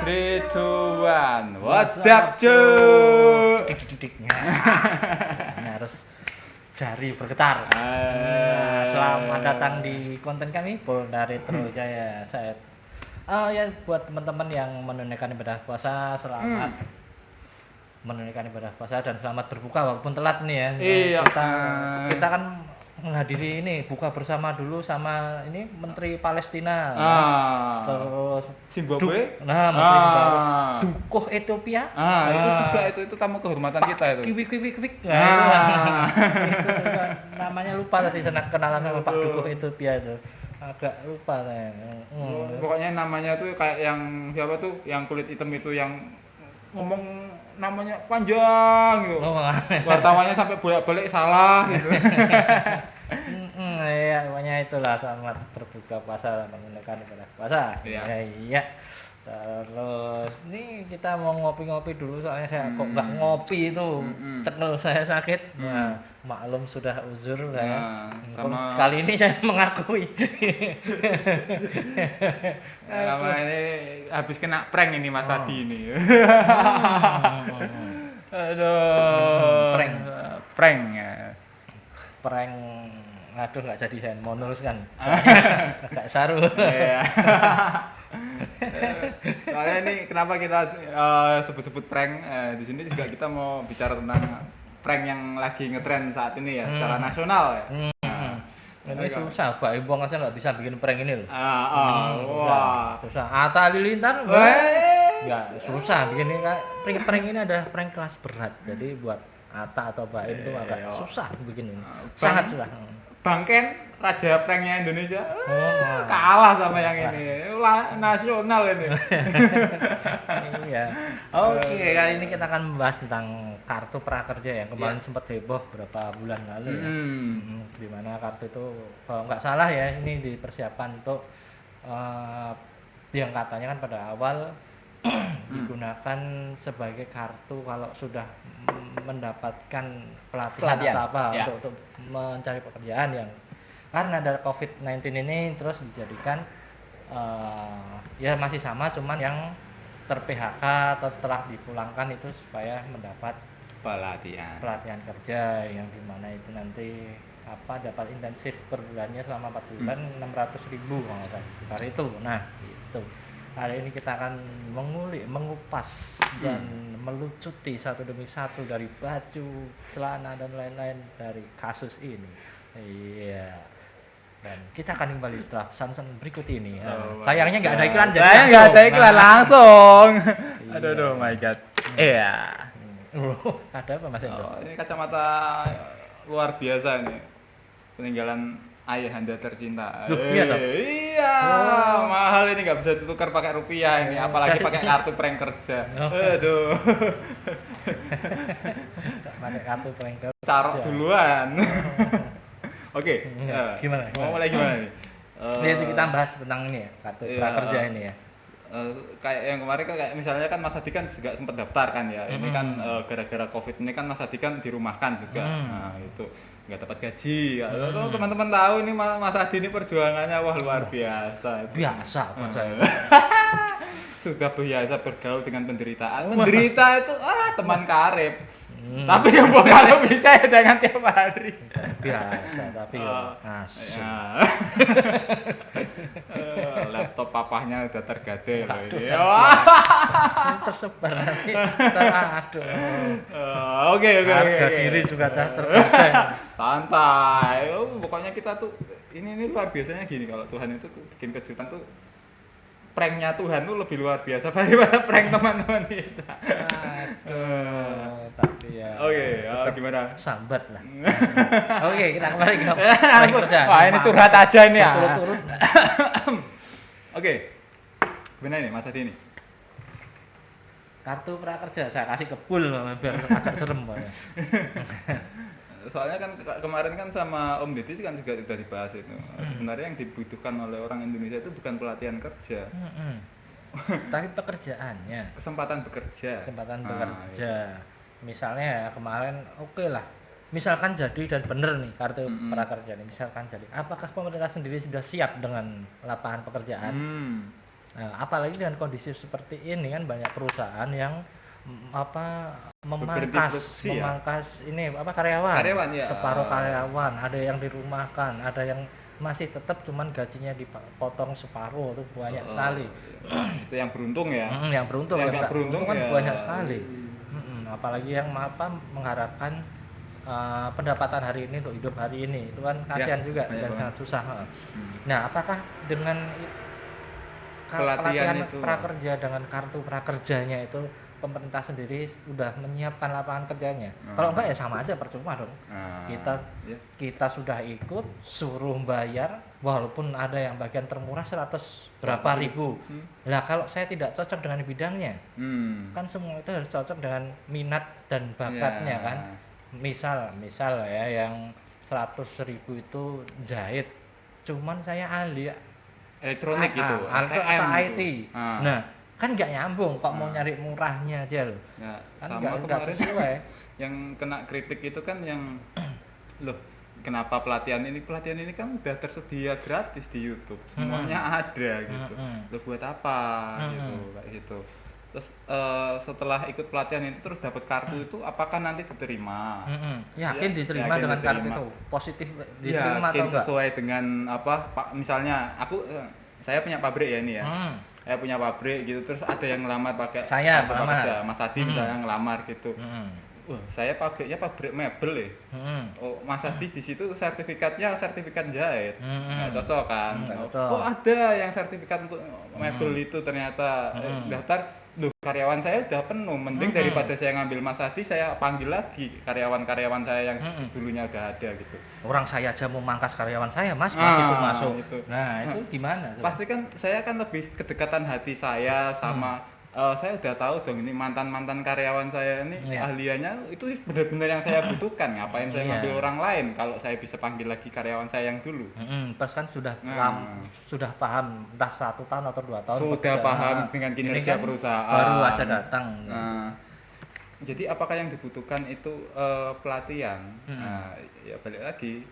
3, 2, 1. What's up, cuy? Harus jari bergetar. Selamat datang di konten kami Polda Retro Jaya. Saya ya buat teman-teman yang menunaikan ibadah puasa, selamat menunaikan ibadah puasa dan selamat berbuka walaupun telat nih ya. Iya. Kita kan menghadiri ini buka bersama dulu sama ini Menteri Palestina. Terus Zimbabwe. Menteri baru Dukuh Ethiopia. Itu juga itu tamu kehormatan kita itu. Kiwik. Nah, itu juga namanya lupa tadi saya kenalan sama Pak Dukuh Ethiopia itu. Agak lupa saya. Pokoknya namanya tuh kayak yang siapa tuh yang kulit hitam itu yang ngomong namanya panjang gitu. Wartawannya sampai bolak-balik salah gitu. Ya, pokoknya itulah selamat berbuka puasa menunaikan ibadah puasa. Iya. Terus ini kita mau ngopi-ngopi dulu soalnya saya kok nggak ngopi itu cekal saya sakit. Nah, maklum sudah uzur saya. Sama kali ini saya mengakui. Sama ini habis kena prank ini Mas Adi ini. Aduh. Prank ya. Prank. Aduh nggak jadi saya mau neruskan. Nggak saru. Soalnya ini kenapa kita sebut-sebut prank di sini juga kita mau bicara tentang prank yang lagi ngetren saat ini ya secara nasional ya. Ini susah Pak Ibu aja nggak bisa bikin prank ini loh. Wah. Susah. Atta Halilintar ya susah bikin ini prank ini adalah prank kelas berat. Jadi buat Atta atau Pak itu agak susah bikin ini. Sangat susah. Bangken raja pranknya Indonesia kalah sama yang ini nasional ini. Iya. Oke, kali ini kita akan membahas tentang kartu prakerja yang kemarin sempat heboh beberapa bulan lalu ya. Di mana kartu itu kalau nggak salah ya ini dipersiapkan untuk yang katanya kan pada awal digunakan sebagai kartu kalau sudah mendapatkan pelatihan atau apa untuk mencari pekerjaan yang karena ada COVID-19 ini terus dijadikan ya masih sama cuman yang ter-PHK atau telah dipulangkan itu supaya mendapat pelatihan kerja yang dimana itu nanti dapat intensif per bulannya selama 4 bulan 600.000 kalau sekitar itu. Nah itu hari ini kita akan mengupas dan melucuti satu demi satu dari baju, celana dan lain-lain dari kasus ini. Iya. Dan kita akan kembali setelah pesan-pesan berikut ini. Sayangnya nggak ada iklan jadi langsung. Nggak ada iklan langsung. Aduh, my god. Iya. Ada apa Mas Hendro? Ini kacamata luar biasa nih. Peninggalan ayahanda tercinta. Iya. Mahal ini nggak bisa ditukar pakai rupiah ini, apalagi pakai kartu prank kerja. Aduh. Pakai kartu prank kerja. Carok duluan. Oke. Gimana? Mau mulai gimana nih? Ini kita bahas tentang ini ya, kartu prakerja ini ya. Kayak yang kemarin kan kayak misalnya kan Mas Adi kan juga sempat daftar kan ya. Ini kan gara-gara Covid ini kan Mas Adi kan dirumahkan juga. Nah, itu nggak dapat gaji. Kalau teman-teman tahu ini Mas Adi ini perjuangannya wah luar biasa. Biasa buat saya. Sudah biasa bergaul dengan penderitaan. Menderita itu teman karib. Tapi yang buat karib bisa ya jangan tiap hari. Biasa tapi asik. Laptop papahnya udah tergadai loh ini. Tersebar nanti. Aduh. Oke. Harga diri juga tergadai. Santai. Pokoknya kita tuh ini luar biasanya gini kalau Tuhan itu bikin kejutan tuh pranknya Tuhan tuh lebih luar biasa daripada prank teman-teman kita. Tapi ya. Oke, gimana? Sambat lah. Oke, kita kembali ke prank kerja. Wah, ini curhat aja ini ya. Turut-turut. Oke. Benar ini Mas Adi ini. Kartu prakerja saya kasih ke pool biar agak serem Pak. Soalnya kan kemarin kan sama Om Deddy kan juga sudah dibahas itu. Sebenarnya yang dibutuhkan oleh orang Indonesia itu bukan pelatihan kerja. Tapi pekerjaannya. Kesempatan bekerja. Bekerja. Misalnya ya kemarin oke lah. Misalkan jadi dan benar nih kartu prakerja ini. Misalkan jadi. Apakah pemerintah sendiri sudah siap dengan lapangan pekerjaan? Nah, apalagi dengan kondisi seperti ini kan banyak perusahaan yang Berhenti memangkas produksi ya? memangkas ini karyawan. Karyawan ya. Separuh karyawan, ada yang dirumahkan, ada yang masih tetap cuman gajinya dipotong separuh, itu banyak sekali. Itu yang beruntung ya. Yang beruntung Yang ya, nggak beruntung kan ya. banyak sekali. Apalagi yang mengharapkan pendapatan hari ini untuk hidup hari ini, itu kan kasihan Ya, juga banyak dan banget. sangat susah. Nah, apakah dengan Pelatihan pelatihan itu. prakerja dengan kartu prakerjanya itu pemerintah sendiri sudah menyiapkan lapangan kerjanya? Kalau enggak ya sama aja, percuma dong. Ya. Kita sudah ikut suruh bayar walaupun ada yang bagian termurah 100 berapa ribu. Lah kalau saya tidak cocok dengan bidangnya, kan semua itu harus cocok dengan minat dan bakatnya kan. Misal ya yang 100.000 itu jahit, cuman saya ahli Elektronik gitu, atau STM IT. gitu. Nah, kan nggak nyambung kok mau nyari murahnya aja loh. Ya, Kan sama nggak kemarin sesuai. yang kena kritik itu kan yang loh, kenapa pelatihan ini kan udah tersedia gratis di YouTube, semuanya ada gitu. Loh buat apa gitu, kayak gitu. Terus setelah ikut pelatihan itu terus dapat kartu itu apakah nanti diterima? Yakin diterima yakin dengan kartu diterima. itu positif diterima Yakin atau enggak? sesuai dengan apa Pak, misalnya saya punya pabrik ya ini ya. Saya punya pabrik gitu, terus ada yang ngelamar pakai Saya kartu ngelamar. prakerja. Mas Adi misalnya ngelamar gitu. Wah, saya pabriknya pabrik mebel ya. Oh, Mas Adi di situ sertifikatnya sertifikat jahit. Nggak cocok kan? Nggak cocok. Oh, ada yang sertifikat untuk mebel itu ternyata daftar. Loh, karyawan saya udah penuh. Mending daripada saya ngambil Mas Adi, saya panggil lagi karyawan-karyawan saya yang dulunya udah ada gitu. Orang saya aja mau mangkas karyawan saya, Mas, itu masuk. Itu. Nah, itu gimana? Coba? Pasti kan saya kan lebih kedekatan hati saya sama saya udah tahu dong ini mantan-mantan karyawan saya ini Iya. ahliannya itu benar-benar yang saya butuhkan. Ngapain saya Iya. ngambil orang lain kalau saya bisa panggil lagi karyawan saya yang dulu. Pas kan sudah Nah. sudah paham entah 1 tahun atau 2 tahun Sudah bekerja. paham dengan Ini kinerja kan perusahaan. baru aja datang. Nah, jadi apakah yang dibutuhkan itu pelatihan? Nah, ya balik lagi.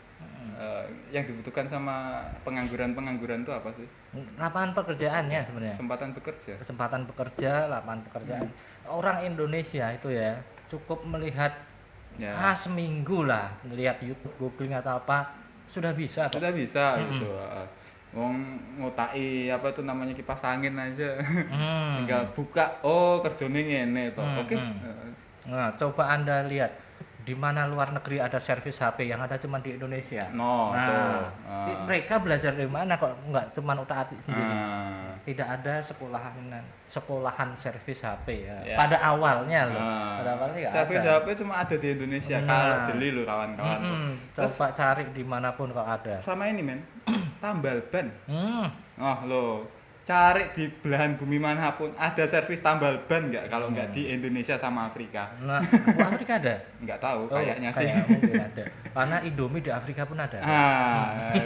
Yang dibutuhkan sama pengangguran-pengangguran itu apa sih? Lapangan pekerjaannya sebenarnya. Kesempatan bekerja, lapangan pekerjaan. Orang Indonesia itu ya cukup melihat seminggu lah melihat YouTube, googling atau apa sudah bisa. Sudah bisa gitu. Wong ngutaki apa itu namanya kipas angin aja. Tinggal buka, kerjane ngene to. Oke. Nah, coba Anda lihat di mana luar negeri ada servis HP yang ada cuma di Indonesia. Tuh. Mereka belajar dari mana kok nggak cuma utak-atik sendiri. Tidak ada sekolahan servis HP ya. Pada awalnya loh. Pada awalnya nggak ada. Servis HP cuma ada di Indonesia. Kalau jeli loh kawan-kawan. Coba cari dimanapun kok ada. Sama ini men, tambal ban. Loh, cari di belahan bumi manapun ada servis tambal ban nggak kalau nggak di Indonesia sama Afrika. Nah, Afrika ada? Nggak tahu, kayaknya sih. Mungkin ada. Karena Indomie di Afrika pun ada.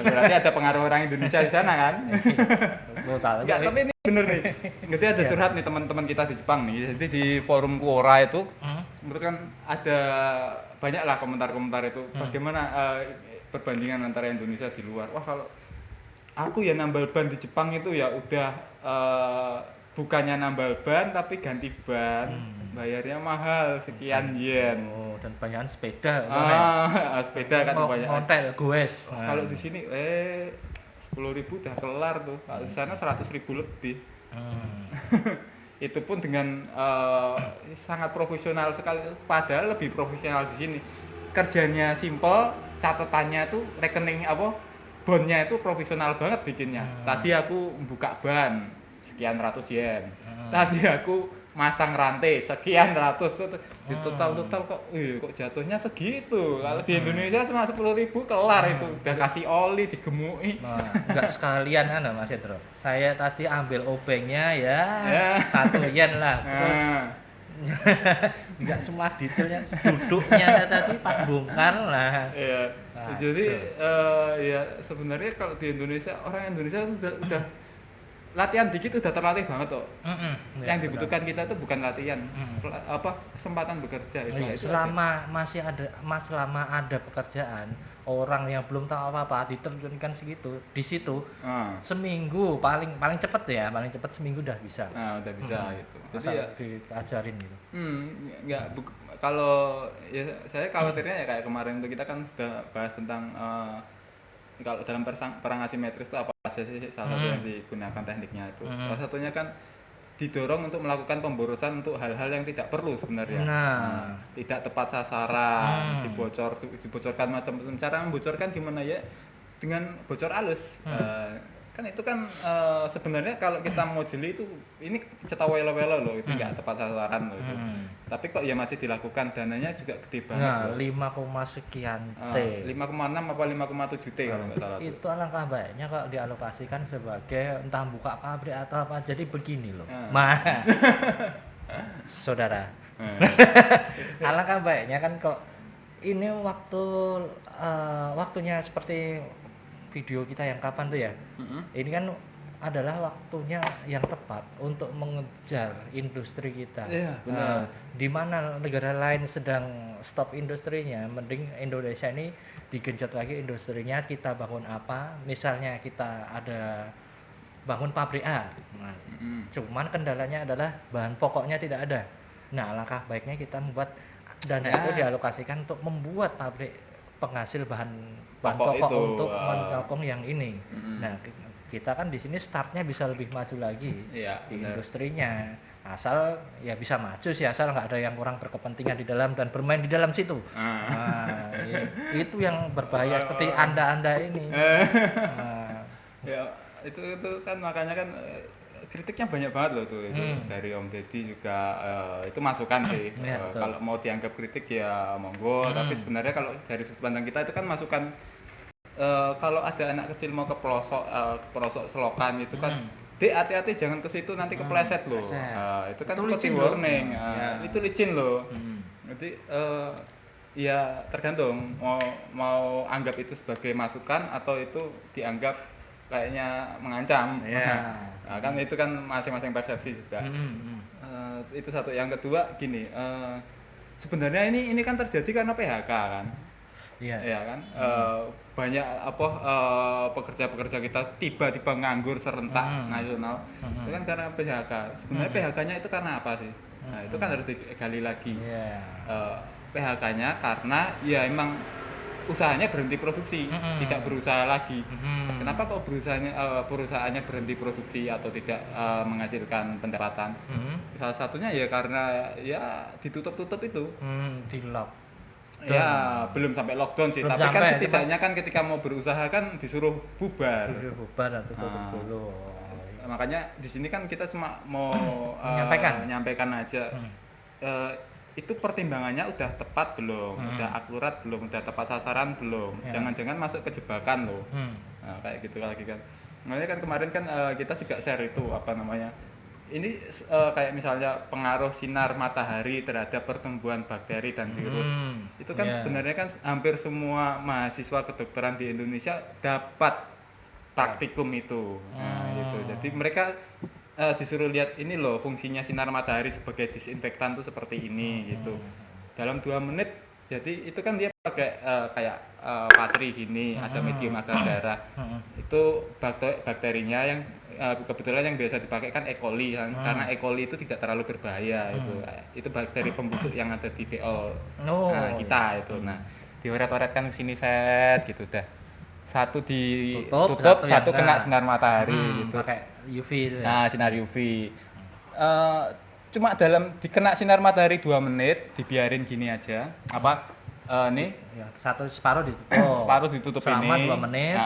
Berarti ada pengaruh orang Indonesia di sana kan? Nggak, tapi ini bener nih. Nanti ada curhat nih teman-teman kita di Jepang nih. Jadi di forum Quora itu, menurut kan ada banyak lah komentar-komentar itu. Bagaimana perbandingan antara Indonesia di luar. Wah kalau aku ya nambal ban di Jepang itu ya udah bukannya nambal ban tapi ganti ban, bayarnya mahal sekian yen. Dan banyakan sepeda. Sepeda kan banyak. Hotel goes. Kalau di sini 10.000 udah kelar tuh. Kalau di sana 100.000 lebih. Itu pun dengan sangat profesional sekali. Padahal lebih profesional di sini. Kerjanya simple, catatannya tuh rekening bonnya itu profesional banget bikinnya. Tadi aku buka ban sekian ratus yen. Tadi aku masang rantai sekian ratus. Di total kok jatuhnya segitu. Kalau di Indonesia cuma 10.000 kelar itu. Udah kasih oli digemuki. Enggak sekalian Mas Edro. Saya tadi ambil obengnya ya 1 yen lah. Terus enggak semua detailnya, duduknya tadi pas bongkar lah. Iya. Jadi ya sebenarnya kalau di Indonesia orang Indonesia itu udah latihan dikit udah terlatih banget kok. Ya, Yang dibutuhkan kita itu bukan latihan, kesempatan bekerja itu. Iya, selama ada pekerjaan, orang yang belum tahu apa-apa diterjunkan segitu di situ seminggu paling paling cepet seminggu udah bisa. Nah, udah bisa itu. Jadi Asal ya diajarin gitu. nggak kalau ya saya khawatirnya ya kayak kemarin itu kita kan sudah bahas tentang kalau dalam perang asimetris itu apa saja sih salah satu yang digunakan tekniknya itu. Salah satunya kan didorong untuk melakukan pemborosan untuk hal-hal yang tidak perlu sebenarnya. Tidak tepat sasaran, dibocorkan macam-macam. Cara membocorkan gimana ya? Dengan bocor halus. Kan itu kan sebenarnya kalau kita mau jeli itu ini cetawelo-welo loh, itu nggak tepat sasaran loh itu. Tapi kok ya masih dilakukan, dananya juga gede banget. Nah, 5, sekian T. 5,6 apa 5,7 T kalau nggak salah. Itu alangkah baiknya kalau dialokasikan sebagai entah buka pabrik atau apa. Jadi begini loh. Saudara. Alangkah baiknya kan kok ini waktunya seperti video kita yang kapan tuh ya? Ini kan adalah waktunya yang tepat untuk mengejar industri kita. Iya, benar. Di mana negara lain sedang stop industrinya, mending Indonesia ini digenjot lagi industrinya. Kita bangun apa? Misalnya kita ada bangun pabrik A. Cuman kendalanya adalah bahan pokoknya tidak ada. Nah, langkah baiknya kita membuat dana itu dialokasikan untuk membuat pabrik penghasil bahan pokok untuk menyokong yang ini. Nah, kita kan di sini startnya bisa lebih maju lagi di industrinya. Asal ya bisa maju sih, asal nggak ada yang kurang berkepentingan di dalam dan bermain di dalam situ. Itu yang berbahaya seperti anda ini. Ya itu kan makanya kan kritiknya banyak banget loh tuh itu dari Om Deddy juga itu masukan sih. Kalau mau dianggap kritik ya monggo, tapi sebenarnya kalau dari sudut pandang kita itu kan masukan. Kalau ada anak kecil mau ke pelosok selokan itu kan hati-hati jangan ke situ nanti kepleset loh. Itu kan seperti warning. Itu licin loh. Jadi ya tergantung mau anggap itu sebagai masukan atau itu dianggap kayaknya mengancam. Nah, kan itu kan masing-masing persepsi juga. Itu satu. Yang kedua gini, sebenarnya ini kan terjadi karena PHK kan. Iya kan. Banyak pekerja-pekerja kita tiba-tiba nganggur serentak nasional. Itu kan karena PHK. Sebenarnya PHK-nya itu karena apa sih? Nah, itu kan harus digali lagi. PHK-nya karena ya emang usahanya berhenti produksi, tidak berusaha lagi. Kenapa kok perusahaannya berhenti produksi atau tidak menghasilkan pendapatan? Salah satunya ya karena ya ditutup-tutup itu. Di lock. Ya, belum sampai lockdown sih, tapi kan setidaknya kan ketika mau berusaha kan disuruh bubar. Bubar atau tutup dulu. Makanya di sini kan kita cuma mau menyampaikan aja. Itu pertimbangannya udah tepat belum, udah akurat belum, udah tepat sasaran belum, jangan-jangan masuk ke jebakan loh. Nah, kayak gitu lagi kan. Makanya kan kemarin kan kita juga share itu apa namanya, ini kayak misalnya pengaruh sinar matahari terhadap pertumbuhan bakteri dan virus. Itu kan sebenarnya kan hampir semua mahasiswa kedokteran di Indonesia dapat praktikum itu. Nah, gitu. Jadi mereka disuruh lihat ini loh fungsinya sinar matahari sebagai disinfektan tuh seperti ini gitu. Dalam 2 menit jadi itu kan dia pakai kayak patri gini, ada medium agar darah. Itu bakterinya yang kebetulan yang biasa dipakai kan E. coli kan? Karena E. coli itu tidak terlalu berbahaya itu bakteri pembusuk yang ada di BO kita itu. Nah, dioret-oretkan ke sini set gitu dah. Satu ditutup, satu kena sinar matahari gitu. Pakai UV itu ya. Nah, sinar UV. Cuma dikena sinar matahari 2 menit, dibiarin gini aja. Nih ya, separuh ditutup. Separuh ditutup selama ini. 2 menit.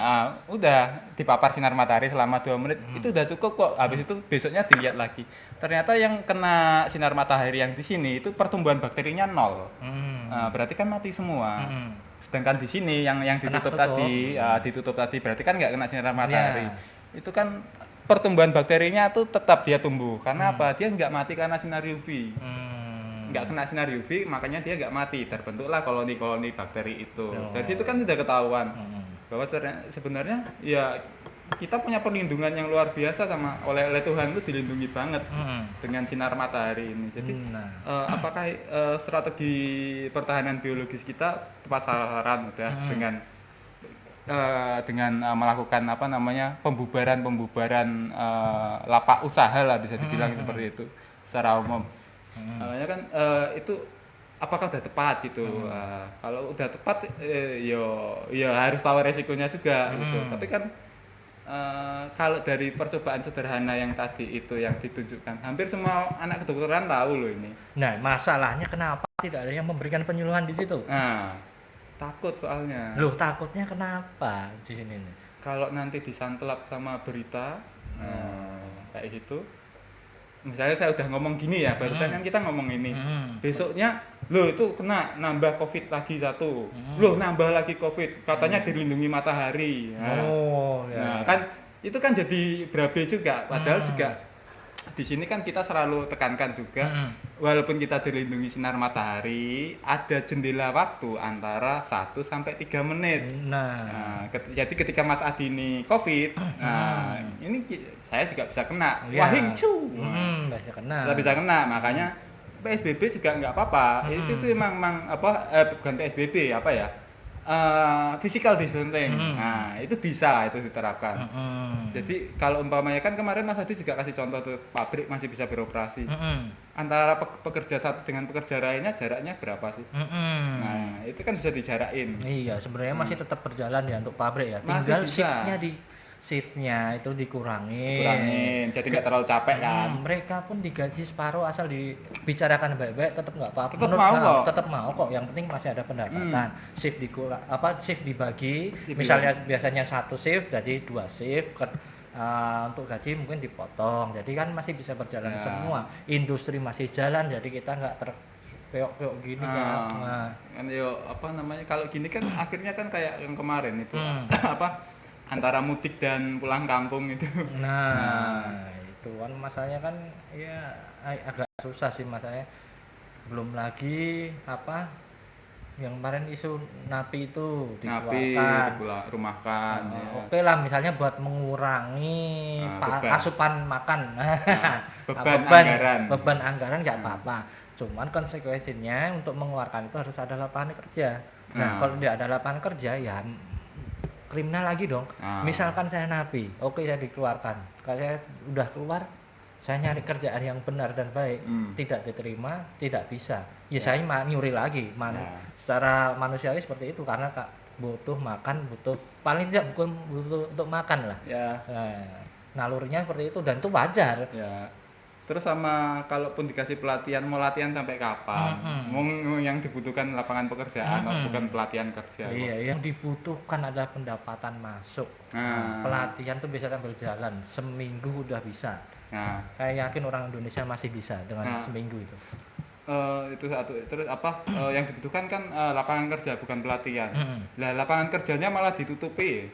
Udah dipapar sinar matahari selama 2 menit. Itu udah cukup kok. Habis itu besoknya dilihat lagi. Ternyata yang kena sinar matahari yang di sini itu pertumbuhan bakterinya 0. Berarti kan mati semua. Sedangkan di sini yang ditutup tadi berarti kan nggak kena sinar matahari. Itu kan pertumbuhan bakterinya tuh tetap dia tumbuh. Karena apa? Dia nggak mati karena sinar UV. Nggak kena sinar UV, makanya dia nggak mati. Terbentuklah koloni-koloni bakteri itu. Dari situ kan sudah ketahuan bahwa sebenarnya ya kita punya perlindungan yang luar biasa oleh Tuhan, itu dilindungi banget dengan sinar matahari ini. Jadi apakah strategi pertahanan biologis kita tepat sasaran udah dengan melakukan apa namanya pembubaran lapak usaha lah, bisa dibilang seperti itu secara umum. Makanya kan itu apakah udah tepat gitu. Kalau udah tepat yo harus tahu resikonya juga gitu. Tapi kan kalau dari percobaan sederhana yang tadi itu yang ditunjukkan, hampir semua anak kedokteran tahu loh ini. Nah, masalahnya kenapa tidak ada yang memberikan penyuluhan di situ? Nah, takut soalnya. Loh, takutnya kenapa di sini nih? Kalau nanti disantelap sama berita kayak gitu. Misalnya saya udah ngomong gini ya, barusan kan kita ngomong ini. Besoknya, loh itu kena nambah COVID lagi satu. Loh nambah lagi COVID, katanya dilindungi matahari. Nah, kan itu kan jadi berabe juga. Padahal juga di sini kan kita selalu tekankan juga, walaupun kita dilindungi sinar matahari, ada jendela waktu antara 1 sampai 3 menit. Jadi ketika Mas Adi ini COVID, ini saya juga bisa kena. Wahing cu. Bisa kena, makanya PSBB juga nggak apa-apa. Itu emang bukan PSBB apa ya? Physical distancing. Nah, itu bisa itu diterapkan. Jadi kalau umpamanya kan kemarin Mas Adi juga kasih contoh tuh, pabrik masih bisa beroperasi. Antara pekerja satu dengan pekerja lainnya jaraknya berapa sih? Nah, itu kan bisa dijarakin. Iya, sebenarnya masih tetap berjalan ya untuk pabrik ya. Tinggal shiftnya itu dikurangin, jadi nggak terlalu capek kan. Mereka pun digaji separuh asal dibicarakan baik-baik, tetap nggak apa-apa. Tetap mau kok, yang penting masih ada pendapatan. Shift shift dibagi, misalnya biasanya 1 shift jadi 2 shift. Untuk gaji mungkin dipotong, jadi kan masih bisa berjalan semua. Industri masih jalan, jadi kita nggak peok-peok gini kan. Kalau gini kan akhirnya kan kayak yang kemarin itu antara mudik dan pulang kampung itu. Itu kan masalahnya kan ya agak susah sih masalahnya. Belum lagi yang kemarin isu napi itu dirumahkan. Oke lah, misalnya buat mengurangi asupan makan. Beban anggaran nggak apa-apa. Cuman konsekuensinya untuk mengeluarkan itu harus ada lapangan kerja. Kalau tidak ada lapangan kerja ya kriminal lagi dong. Misalkan saya napi, oke saya dikeluarkan. Kalau saya udah keluar, saya nyari kerjaan yang benar dan baik, tidak diterima, tidak bisa. Saya nyuri lagi. Secara manusiawi seperti itu, karena butuh makan, paling tidak bukan butuh untuk makan lah. Nalurinya seperti itu dan itu wajar. Terus sama kalaupun dikasih pelatihan, mau latihan sampai kapan? Yang dibutuhkan lapangan pekerjaan, bukan pelatihan kerja. Iya, yang dibutuhkan adalah pendapatan masuk. Pelatihan tuh bisa sambil jalan, seminggu udah bisa. Saya yakin orang Indonesia masih bisa dengan seminggu itu. Itu satu. Terus yang dibutuhkan kan lapangan kerja, bukan pelatihan. Lah lapangan kerjanya malah ditutupi.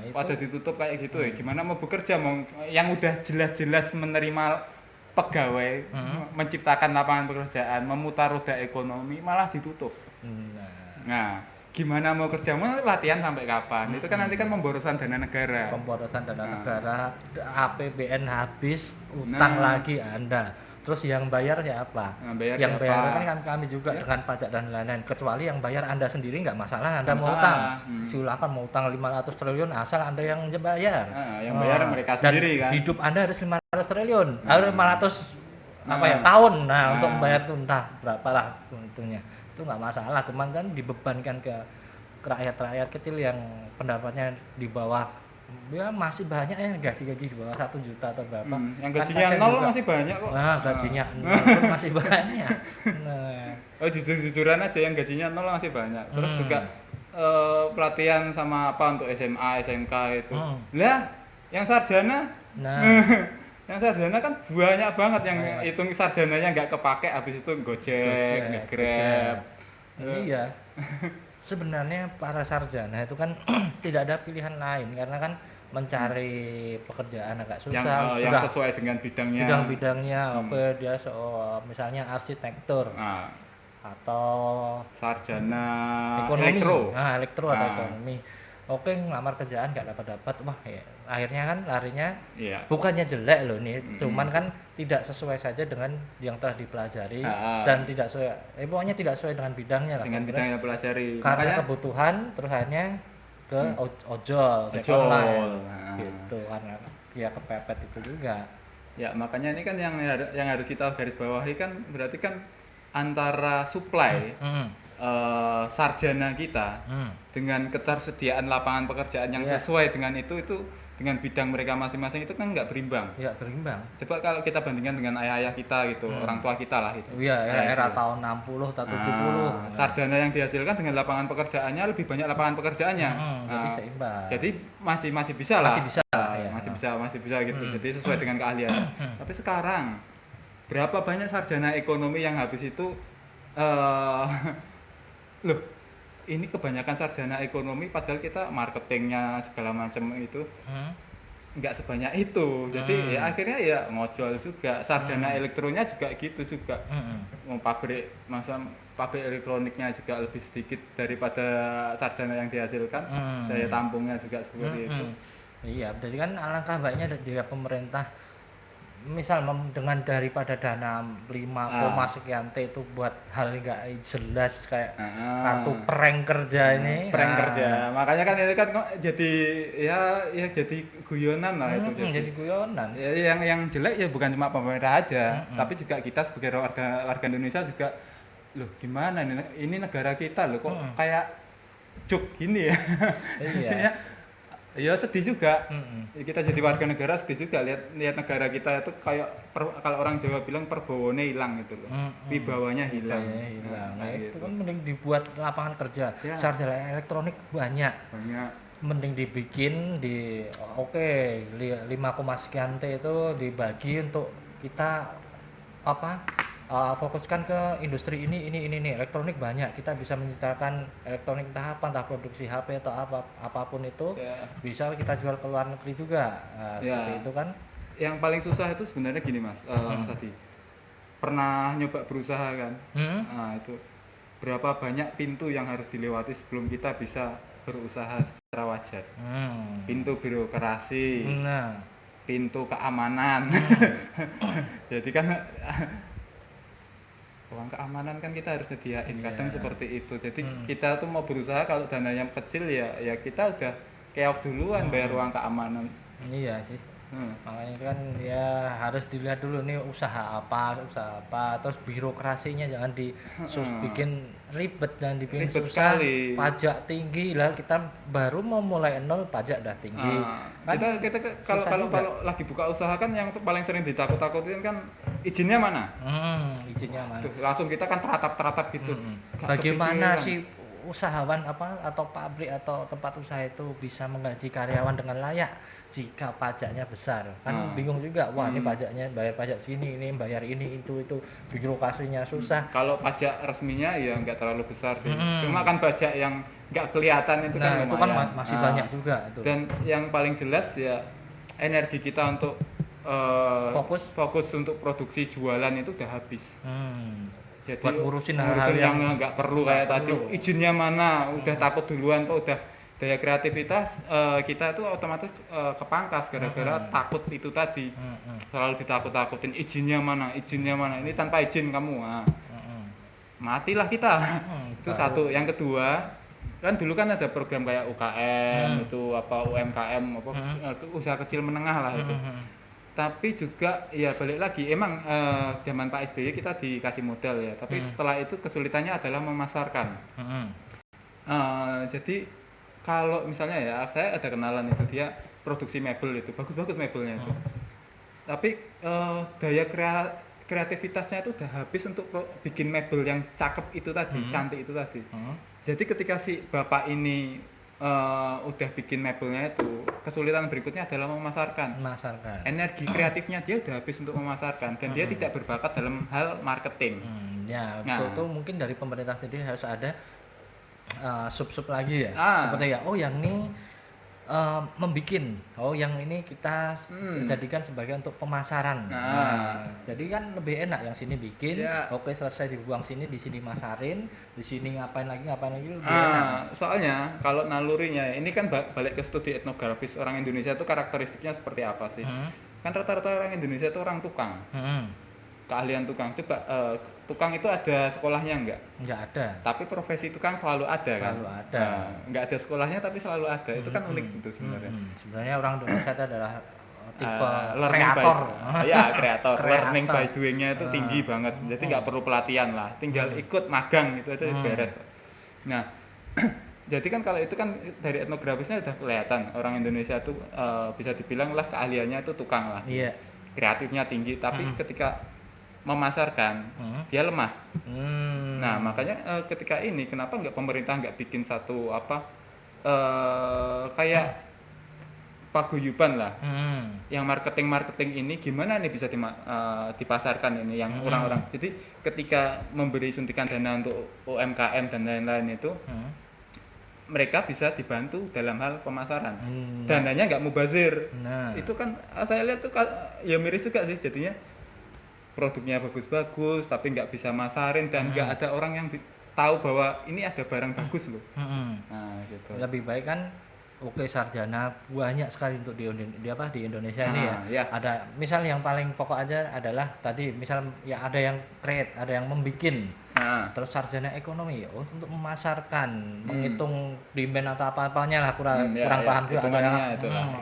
Itu pada ditutup kayak gitu ya. Gimana mau bekerja, yang udah jelas-jelas menerima pegawai, menciptakan lapangan pekerjaan, memutar roda ekonomi, malah ditutup. Gimana mau kerja, mau latihan sampai kapan? Itu kan nanti kan pemborosan dana negara. APBN habis, utang lagi Anda. Terus yang bayar siapa? Yang bayar kan kami juga dengan pajak dan lain-lain. Kecuali yang bayar Anda sendiri nggak masalah, Anda mau utang. Silakan mau utang 500 triliun asal Anda yang bayar. Yang bayar mereka sendiri kan. Hidup Anda harus 500 triliun. Harus 500 tahun. Untuk membayar itu entah berapa lah untungnya. Itu nggak masalah, cuman kan dibebankan ke rakyat-rakyat kecil yang pendapatnya di bawah, ya masih banyak ya gaji-gaji di bawah 1 juta atau berapa. Yang gajinya nol masih banyak kok. Gajinya nol pun masih banyak. Jujur-jujuran aja yang gajinya nol masih banyak. Terus juga pelatihan sama untuk SMA, SMK itu. Lah, yang sarjana yang sarjana kan banyak banget yang hitung sarjananya nggak kepake, habis itu Gojek, Grab. Iya. Sebenarnya para sarjana itu kan tidak ada pilihan lain, karena kan mencari pekerjaan agak susah. Yang sesuai dengan bidangnya. Dia misalnya arsitektur atau sarjana ekonomi. Elektro Atau ekonomi. oke ngelamar kerjaan nggak dapat wah ya akhirnya kan larinya Iya. bukannya jelek loh nih, Mm-mm. cuman kan tidak sesuai saja dengan yang telah dipelajari Ah, dan tidak sesuai, pokoknya tidak sesuai dengan bidangnya lah. dengan Kemudian bidang yang pelajari. karena Makanya kebutuhan terus akhirnya ke ojol, ojek ojol. online, Nah. gitu karena ya kepepet itu juga. Ya, makanya ini kan yang harus kita garis bawahi kan berarti kan antara supply Hmm. sarjana kita Hmm. dengan ketersediaan lapangan pekerjaan yang Iya. sesuai dengan itu dengan bidang mereka masing-masing itu kan nggak berimbang. Ya berimbang. Coba kalau kita bandingkan dengan ayah-ayah kita gitu, orang tua kita lah itu. Iya, era Gitu. tahun 60 atau 70. Sarjana yang dihasilkan dengan lapangan pekerjaannya lebih banyak lapangan pekerjaannya. Jadi seimbang. Jadi masih bisa lah. Masih bisa, ya. Masih bisa gitu. Jadi sesuai dengan keahlian. Tapi sekarang berapa banyak sarjana ekonomi yang habis itu eh loh, ini kebanyakan sarjana ekonomi padahal kita marketingnya segala macam itu nggak sebanyak itu. Jadi ya akhirnya ya ngojol juga. Sarjana elektronya juga gitu juga. Mau pabrik elektroniknya juga lebih sedikit daripada sarjana yang dihasilkan. Daya tampungnya juga seperti itu. Iya, jadi kan alangkah baiknya dari pemerintah misal dengan daripada dana 5, sekian T itu buat hal nggak jelas kayak kartu prank kerja ini. Prank kerja. Makanya kan itu kan kok jadi ya jadi guyonan lah itu. Jadi guyonan. Ya, yang jelek ya bukan cuma pemerintah aja, tapi juga kita sebagai warga Indonesia juga. Loh gimana ini negara kita loh kok kayak cuk gini ya. Iya. Ya sedih juga. Kita jadi warga negara sedih juga lihat negara kita itu kayak kalau orang Jawa bilang perbawanya hilang gitu loh. Wibawanya hilang. Nah, itu kan mending dibuat lapangan kerja. Ya. Sarjana elektronik banyak. Mending dibikin 5, sekian T itu dibagi untuk kita fokuskan ke industri ini elektronik banyak, kita bisa menciptakan elektronik entah produksi HP atau apapun itu bisa kita jual ke luar negeri juga. Seperti itu kan. Yang paling susah itu sebenarnya gini Mas, Mas Adi pernah nyoba berusaha kan. Nah itu berapa banyak pintu yang harus dilewati sebelum kita bisa berusaha secara wajar. Pintu birokrasi, pintu keamanan. Jadi kan uang keamanan kan kita harus sediain, kadang seperti itu. Jadi kita tuh mau berusaha kalau dananya kecil ya kita udah keok duluan bayar uang keamanan. Iya sih. Makanya kan ya harus dilihat dulu nih usaha apa, terus birokrasinya jangan bikin ribet dan dibikin ribet susah sekali. Pajak tinggi lah, kita baru mau mulai nol pajak udah tinggi. Kita kalau lagi buka usaha kan yang paling sering ditakut-takutin kan izinnya mana? Izinnya mana? Tuh, langsung kita kan teratap gitu. Bagaimana sih usahawan atau pabrik atau tempat usaha itu bisa menggaji karyawan dengan layak jika pajaknya besar? Kan bingung juga, wah ini pajaknya bayar pajak sini, ini bayar ini itu birokrasinya susah. Kalau pajak resminya ya nggak terlalu besar sih. Cuma kan pajak yang nggak kelihatan itu kan lumayan. Itu kan masih banyak juga itu. Dan yang paling jelas ya energi kita untuk fokus untuk produksi jualan itu udah habis. Jadi buat ngurusin hal yang nggak perlu kayak tadi izinnya mana, udah takut duluan tuh udah daya kreativitas kita tuh otomatis kepangkas gara-gara takut itu tadi. Selalu ditakut-takutin izinnya mana, ini tanpa izin kamu. Matilah kita. Itu satu. Yang kedua, kan dulu kan ada program kayak UKM itu UMKM usaha kecil menengah lah itu. Tapi juga ya balik lagi emang zaman Pak SBY kita dikasih modal ya, tapi setelah itu kesulitannya adalah memasarkan. Jadi kalau misalnya ya saya ada kenalan itu dia produksi mebel itu bagus-bagus mebelnya itu, tapi daya kreativitasnya itu udah habis untuk bikin mebel yang cakep itu tadi, cantik itu tadi. Jadi ketika si bapak ini udah bikin mebelnya itu, kesulitan berikutnya adalah memasarkan. Energi kreatifnya dia udah habis untuk memasarkan dan dia tidak berbakat dalam hal marketing. Itu mungkin dari pemerintah sendiri harus ada sub lagi ya. Seperti ya, yang ini membikin, yang ini kita jadikan sebagai untuk pemasaran. Jadi kan lebih enak yang sini bikin, oke selesai dibuang sini, di sini masarin, di sini ngapain lagi lebih enak. Soalnya kalau nalurinya ini kan balik ke studi etnografis orang Indonesia itu karakteristiknya seperti apa sih? Kan rata-rata orang Indonesia itu orang tukang. Keahlian tukang, coba tukang itu ada sekolahnya enggak ada, tapi profesi tukang selalu ada kan, selalu ada. Enggak ada sekolahnya tapi selalu ada, itu kan unik gitu sebenarnya. Sebenarnya orang Indonesia itu adalah tipe kreator. Kreator. Learning by doing-nya itu tinggi banget, jadi nggak perlu pelatihan lah, tinggal ikut magang itu beres. Nah jadi kan kalau itu kan dari etnografisnya udah kelihatan orang Indonesia tuh bisa dibilang lah keahliannya itu tukang lah, kreatifnya tinggi, tapi ketika memasarkan dia lemah. Nah makanya ketika ini kenapa nggak pemerintah nggak bikin satu kayak paguyuban lah, yang marketing ini gimana nih bisa dipasarkan ini yang orang-orang. Jadi ketika memberi suntikan dana untuk UMKM dan lain-lain itu mereka bisa dibantu dalam hal pemasaran. Dananya nggak mubazir. Itu kan saya lihat tuh ya miris juga sih jadinya. Produknya bagus-bagus tapi nggak bisa masarin dan nggak ada orang yang tahu bahwa ini ada barang bagus loh. Nah gitu. Lebih baik kan sarjana banyak sekali untuk di Indonesia ini ya. Ada misal yang paling pokok aja adalah tadi misal ya ada yang create, ada yang membikin. Terus sarjana ekonomi untuk memasarkan, menghitung demand atau apa-apanya lah kurang paham juga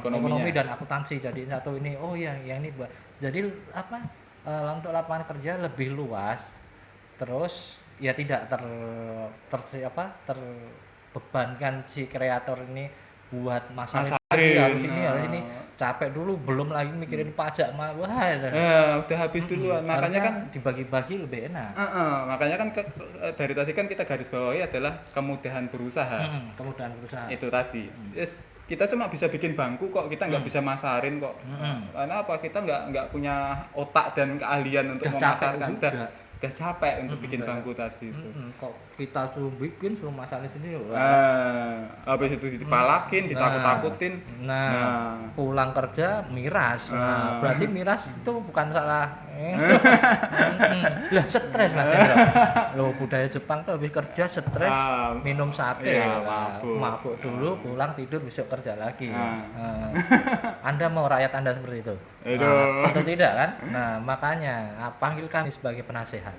ekonomi dan akuntansi jadi satu ini yang ini buat. Jadi untuk lapangan kerja lebih luas, terus ya tidak terbebankan si kreator ini buat masalah harus ini capek dulu, belum lagi mikirin pajak udah habis dulu. Makanya kan dibagi-bagi lebih enak. Makanya kan dari tadi kan kita garis bawahi adalah kemudahan berusaha. Itu tadi. Kita cuma bisa bikin bangku kok, kita nggak bisa masarin kok. Karena apa? Kita nggak punya otak dan keahlian untuk memasarkan. Udah capek untuk bikin bangku tadi itu. Kok kita suruh bikin, suruh masarin sendiri. Habis itu dipalakin, ditakut-takutin. Pulang kerja miras. Berarti miras itu bukan salah. Lah stres Mas Hendro. Loh budaya Jepang tuh habis kerja stres, minum sake, mabuk dulu, pulang tidur, besok kerja lagi. Anda mau rakyat Anda seperti itu? Atau tidak kan? Nah makanya panggil kami sebagai penasehat.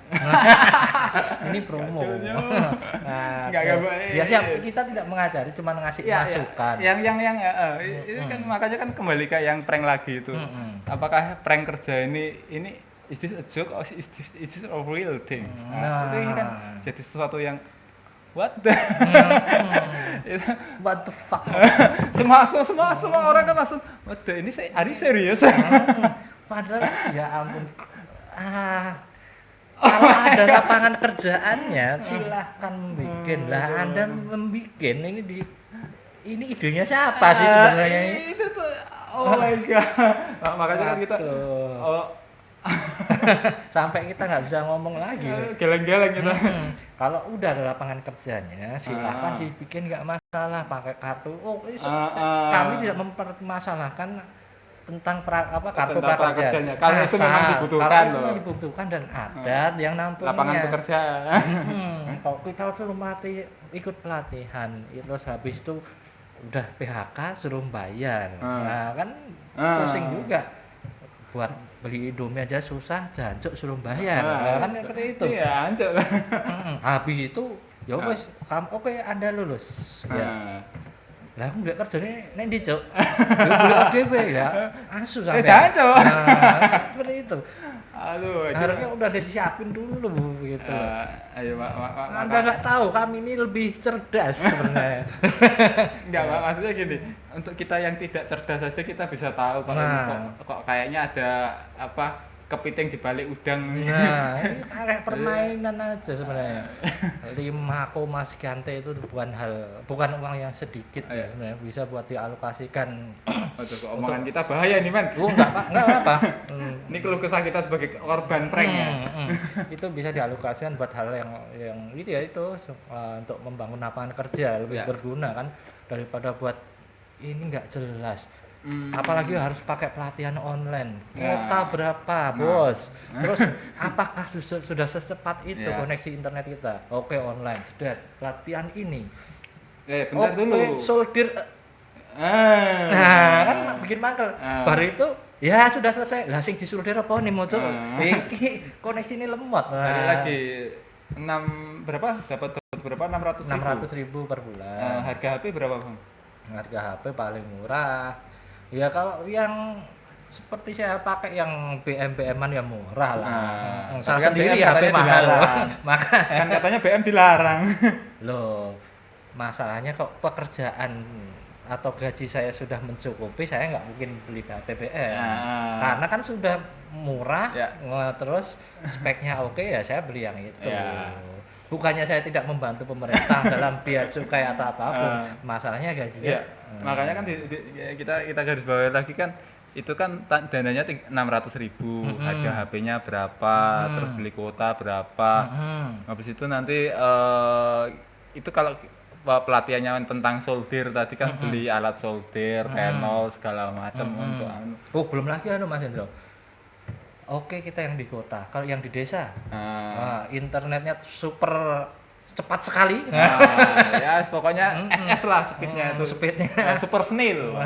Ini promo. Ya siap, kita tidak mengajari, cuma ngasih masukan. Itu kan makanya kan kembali ke yang prank lagi itu. Apakah prank kerja ini is this a joke or is this a real thing? Itu kan jadi sesuatu yang what the what the fuck. semua orang kan langsung what the ini are you serius? Padahal ya ampun. Kalau ada lapangan kerjaannya silahkan bikin lah. Anda membikin ini idenya siapa sih sebenarnya? Itu tuh oh my god. Makanya kan kita sampai kita nggak bisa ngomong lagi. Geleng-geleng kita. Kalau udah ada lapangan kerjanya silahkan dibikin, nggak masalah pakai kartu. Kami tidak mempermasalahkan tentang kartu prakerja. Kalau itu memang dibutuhkan loh. Kalau dibutuhkan dan ada yang nampungnya. Lapangan pekerjaan. Kalau kita suruh ikut pelatihan, terus habis itu udah PHK suruh bayar. Nah kan pusing juga. Buat beli Indomie aja susah, jancuk suruh bayar. Kan seperti itu. Iya, jancuk. Habis itu ya wis, oke Anda lulus. Ya. Lah aku nggak kerjanya neng di cok, beli ODP ya, asu sampai. Jancuk. Seperti itu. Aduh, harusnya udah disiapin dulu gitu. Ayo, Anda nggak tahu kami ini lebih cerdas sebenarnya. Enggak, maksudnya gini, untuk kita yang tidak cerdas saja kita bisa tahu kalau kok kayaknya ada kepiting di balik udang. Nah, ini kayak permainan aja sebenarnya. 5 sekian itu bukan uang yang sedikit ya, sebenarnya bisa buat dialokasikan. Omongan kita bahaya nih, Man. Enggak apa. Ini keluh kesah kita sebagai korban prank ya. Itu bisa dialokasikan buat hal yang itu ya, untuk membangun lapangan kerja lebih berguna kan, daripada buat ini nggak jelas. Apalagi harus pakai pelatihan online. Kuota Nah. berapa, Bos? Terus apakah sudah secepat itu Ya. koneksi internet kita? Oke, online. Sudah pelatihan ini. Bentar Oke, dulu. solder. Ah. Nah, kan bikin mangkel. Ah. Baru itu ya sudah selesai. Lah sing disolder apa nih mau coba? Ah. Iki koneksi ini lemot. Balik lagi 6 berapa? Dapat berapa? 600.000. 600.000 per bulan. Harga HP berapa, Bang? Harga HP paling murah. Ya kalau yang seperti saya pakai yang BM-an ya murah lah. Nah, Salah tapi kan sendiri BM ya HP katanya mahal. dilarang. Maka Kan katanya BM dilarang. loh, masalahnya kok pekerjaan atau gaji saya sudah mencukupi, saya nggak mungkin beli HP BM. Nah. Karena kan sudah murah, Ya. terus speknya oke ya saya beli yang itu. Ya. Bukannya saya tidak membantu pemerintah dalam biaya cukai atau apapun, masalahnya gajinya. Ya, makanya kan kita garis bawahi lagi kan itu kan dananya 600.000, harga HP-nya berapa, terus beli kuota berapa. Habis itu nanti itu kalau pelatihannya tentang solder tadi kan beli alat solder, panel segala macam untuk Oh, belum lagi Mas Hendro. Oke, kita yang di kota. Kalau yang di desa, internetnya super cepat sekali. ya pokoknya SS lah speednya itu. Speednya. Super snail.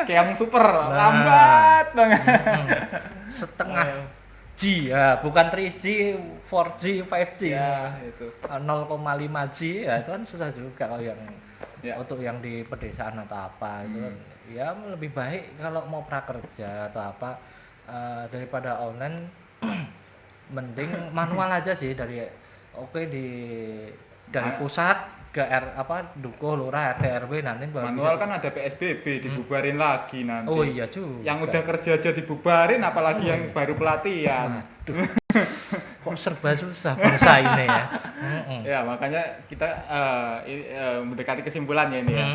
Kayak yang super lambat banget. Setengah G ya, bukan 3G, 4G, 5G. Ya, itu. 0,5 G ya itu kan susah juga kalau yang Ya. untuk yang di pedesaan atau apa itu kan ya lebih baik kalau mau prakerja atau apa daripada online mending manual aja sih dari pusat ke Dukuh Lurah RT RW nanti baru Manual bisa. kan ada PSBB dibubarin lagi nanti. Oh iya juga. Yang udah kerja aja dibubarin apalagi yang baru pelatihan. Waduh. Kok serba susah bangsa ini ya. Ya, makanya kita mendekati kesimpulan ya ini ya.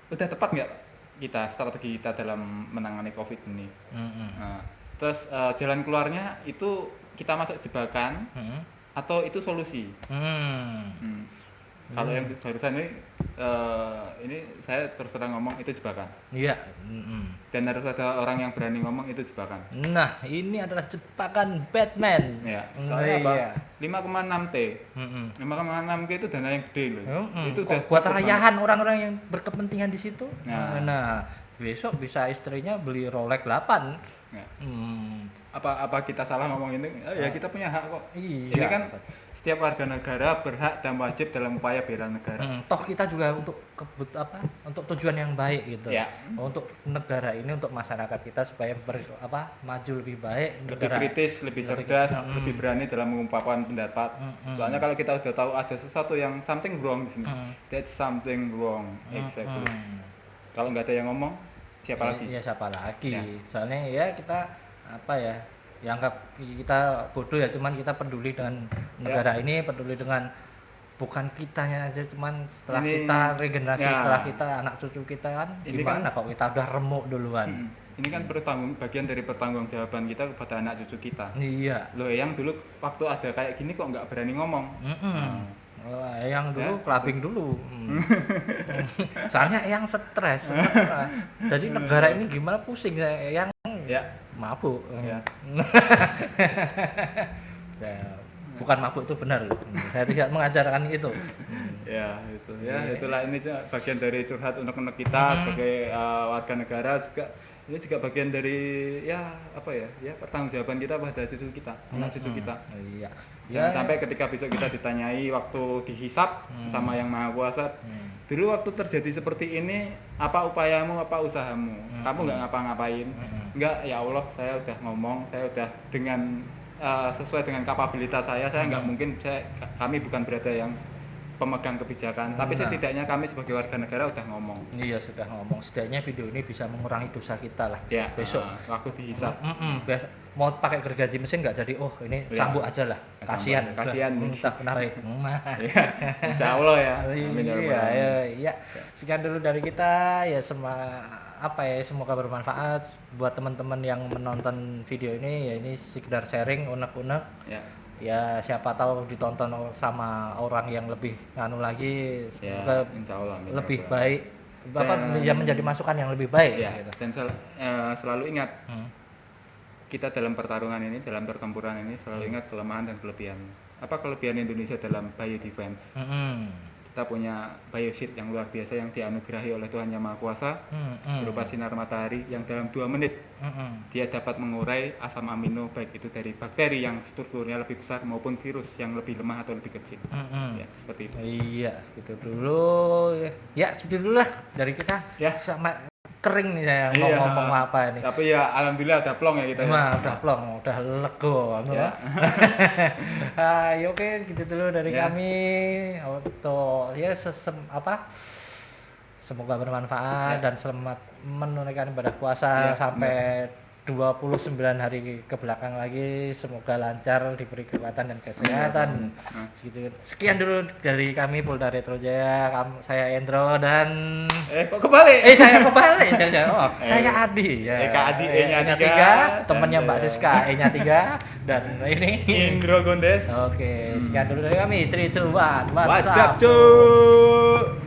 Udah tepat nggak kita strategi kita dalam menangani COVID ini? Nah, terus jalan keluarnya itu kita masuk jebakan atau itu solusi? Kalau yang barusan ini saya terus terang ngomong itu jebakan. Iya. Dan harus ada orang yang berani ngomong itu jebakan. Nah, ini adalah jebakan Batman. Ya, soalnya apa? Iya. 5,6 T. 5,6 T itu dana yang gede loh. Itu Kok udah buat cukup rayahan orang-orang yang berkepentingan di situ. Nah. Nah, besok bisa istrinya beli Rolex 8. banget. Ya. Apa kita salah ngomong ini? Ya kita punya hak kok. Iya. Ini kan setiap warga negara berhak dan wajib dalam upaya bela negara. Toh kita juga untuk untuk tujuan yang baik gitu. Ya. Untuk negara ini, untuk masyarakat kita supaya maju lebih baik, Lebih kritis, lebih cerdas, lebih berani dalam mengungkapkan pendapat. Soalnya kalau kita udah tahu ada sesuatu yang something wrong di sini, that's something wrong, exactly. Kalau nggak ada yang ngomong, siapa lagi? Ya siapa lagi? Ya. Soalnya ya kita anggap kita bodoh ya, cuman kita peduli dengan negara ini, peduli dengan bukan kitanya aja, cuman setelah kita regenerasi, setelah kita anak cucu kita kan Ini gimana kalau kita udah remuk duluan. Ini kan bagian dari pertanggungjawaban kita kepada anak cucu kita. Iya. Loh, yang dulu waktu ada kayak gini kok nggak berani ngomong. Yang dulu Ya, clubbing dulu. Soalnya yang stres. Jadi negara ini gimana pusing yang Ya. mabuk. Ya. Ya, bukan mabuk itu benar. Saya tidak mengajarkan itu. Ya, itu. Ya, itulah ini bagian dari curhat unek-unek kita sebagai warga negara juga. Ini juga bagian dari ya pertanggungjawaban kita pada cucu kita, anak cucu kita. Iya. Jangan sampai ketika besok kita ditanyai waktu dihisap sama yang Maha Kuasa, dulu waktu terjadi seperti ini, apa upayamu, apa usahamu? Kamu nggak ngapa-ngapain? Nggak, ya Allah, saya udah ngomong, saya udah dengan sesuai dengan kapabilitas saya nggak mungkin, kami bukan berada yang pemegang kebijakan, tapi setidaknya kami sebagai warga negara udah ngomong. Iya, sudah ngomong. Setidaknya video ini bisa mengurangi dosa kita lah. Ya, besok waktu dihisap. Mau pakai gergaji mesin nggak jadi, ini cambuk aja lah. Kasihan tak kenapa. Ya, insya Allah ya. Amin ya rabbal alamin. Iya. Sekian dulu dari kita ya, semoga bermanfaat buat teman-teman yang menonton video ini. Ya, ini sekedar sharing unek-unek. Ya. ya siapa tahu ditonton sama orang yang lebih nganu lagi, Ya, insya Allah. lebih baik, ya menjadi masukan yang lebih baik. Ya, Gitu. dan selalu ingat, kita dalam pertarungan ini, dalam pertempuran ini selalu ingat kelemahan dan kelebihan. Apa kelebihan Indonesia dalam biodefense? Kita punya bioshield yang luar biasa yang dianugerahi oleh Tuhan Yang Maha Kuasa, berupa sinar matahari yang dalam 2 menit dia dapat mengurai asam amino, baik itu dari bakteri yang strukturnya lebih besar maupun virus yang lebih lemah atau lebih kecil. Ya, seperti itu. Iya, gitu dulu. Ya, seperti dulu lah dari kita. Ya. Sama kering nih saya mau ngomong apa ini. Tapi ya alhamdulillah ada plong ya kita. Nah, udah plong, udah lego. Ya. Ya oke, gitu dulu dari kami. Untuk ya semoga bermanfaat dan selamat menunaikan ibadah puasa sampai 29 hari ke belakang lagi, semoga lancar, diberi kekuatan dan kesehatan. Sekian dulu dari kami Polda Metro Jaya. Saya Endro dan kok kebalik? Saya kebalik. Saya Adi ya. Kak Adi E-nya 3, temannya Mbak Siska E-nya 3 dan ini Indro Gondes. Oke, sekian dulu dari kami. 3, 2, 1, WhatsApp, cuk.